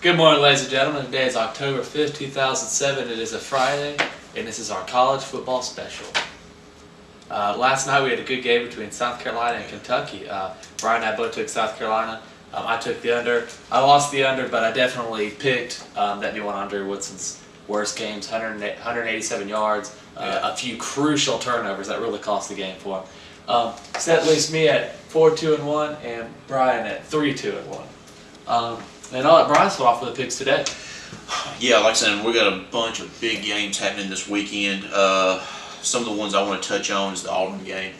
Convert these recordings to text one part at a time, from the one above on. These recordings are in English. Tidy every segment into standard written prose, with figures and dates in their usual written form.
Good morning, ladies and gentlemen. Today is October 5th, 2007. It is a Friday, and this is our college football special. Last night we had a good game between South Carolina and Kentucky. Brian and I both took South Carolina. I took the under. I lost the under, but I definitely picked that new one, Andre Woodson's worst games, 187 yards, a few crucial turnovers that really cost the game for him. So that leaves me at 4-2-1 and Brian at 3-2-1. And I'll let Brian start off with the picks today. Yeah, like I said, we got a bunch of big games happening this weekend. Some of the ones I want to touch on is the Auburn game.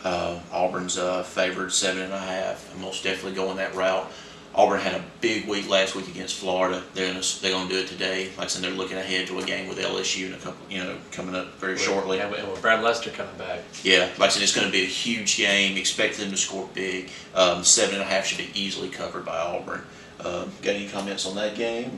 Auburn's favored 7.5. I'm most definitely going that route. Auburn had a big week last week against Florida. They're gonna do it today. Like I said, they're looking ahead to a game with LSU in a couple, coming up very shortly. Yeah, with Brad Lester coming back. Yeah, like I said, it's going to be a huge game. Expect them to score big. 7.5 should be easily covered by Auburn. Got any comments on that game?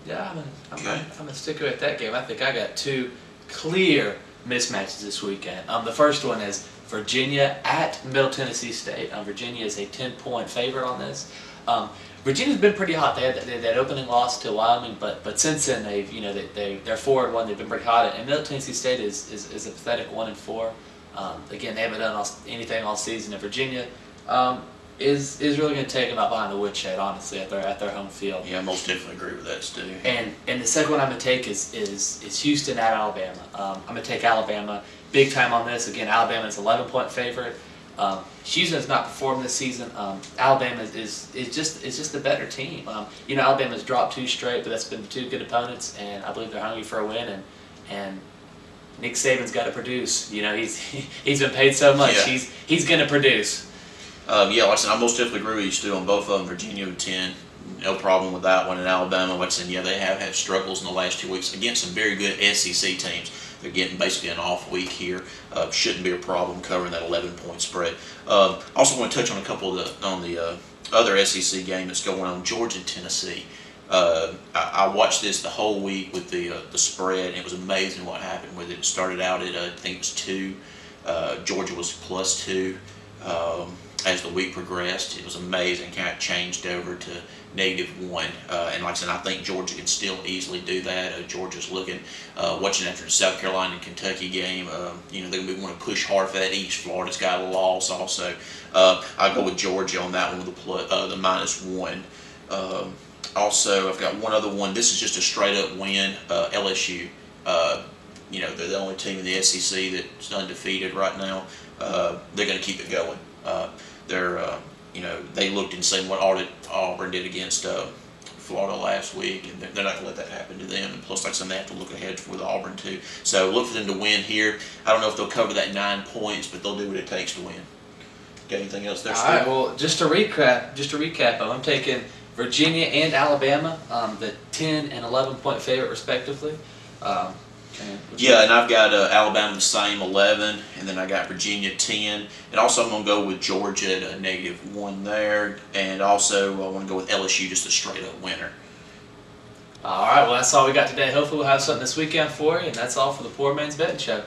Yeah, I'm gonna stick with that game. I think I got two clear mismatches this weekend. The first one is Virginia at Middle Tennessee State. Virginia is a 10-point favorite on this. Virginia's been pretty hot. They had that opening loss to Wyoming, but since then they're 4-1. They've been pretty hot. And Middle Tennessee State is a pathetic 1-4. Again, they haven't done anything all season. And Virginia is really going to take them out behind the woodshed, honestly, at their home field. Yeah, I most definitely agree with that, Stu. And the second one I'm going to take is Houston at Alabama. I'm going to take Alabama big time on this. Again, Alabama is 11-point favorite. Houston has not performed this season. Alabama is just the better team. Alabama's dropped 2 straight, but that's been 2 good opponents, and I believe they're hungry for a win. And Nick Saban's got to produce. He's been paid so much. Yeah. He's going to produce. Yeah, like I said, I most definitely agree with you, Stu, on both of them. Virginia with 10, no problem with that one. And Alabama, like I said, yeah, they have had struggles in the last 2 weeks against some very good SEC teams. They're getting basically an off week here. Shouldn't be a problem covering that 11-point spread. Also want to touch on a couple of the other SEC game that's going on, Georgia, Tennessee. I watched this the whole week with the spread, and it was amazing what happened with it. It started out at I think it was 2. Georgia was +2. As the week progressed, it was amazing. Kind of changed over to -1, and like I said, I think Georgia can still easily do that. Georgia's looking, watching after the South Carolina and Kentucky game. They're going to want to push hard for that East. Florida's got a loss also. I'll go with Georgia on that one with the -1. Also, I've got one other one. This is just a straight up win. LSU. They're the only team in the SEC that's undefeated right now. They're going to keep it going. They looked and seen what Auburn did against Florida last week, and they're not going to let that happen to them. And plus, like I said, they have to look ahead for the Auburn too. So look for them to win here. I don't know if they'll cover that 9 points, but they'll do what it takes to win. Got anything else there, Steve? All right. Well, just to recap, I'm taking Virginia and Alabama, the 10 and 11-point favorite respectively. Yeah, and I've got Alabama the same, 11, and then I got Virginia 10, and also I'm going to go with Georgia at a -1 there, and also I want to go with LSU, just a straight-up winner. All right, well, that's all we got today. Hopefully we'll have something this weekend for you, and that's all for the Poor Man's Betting Show.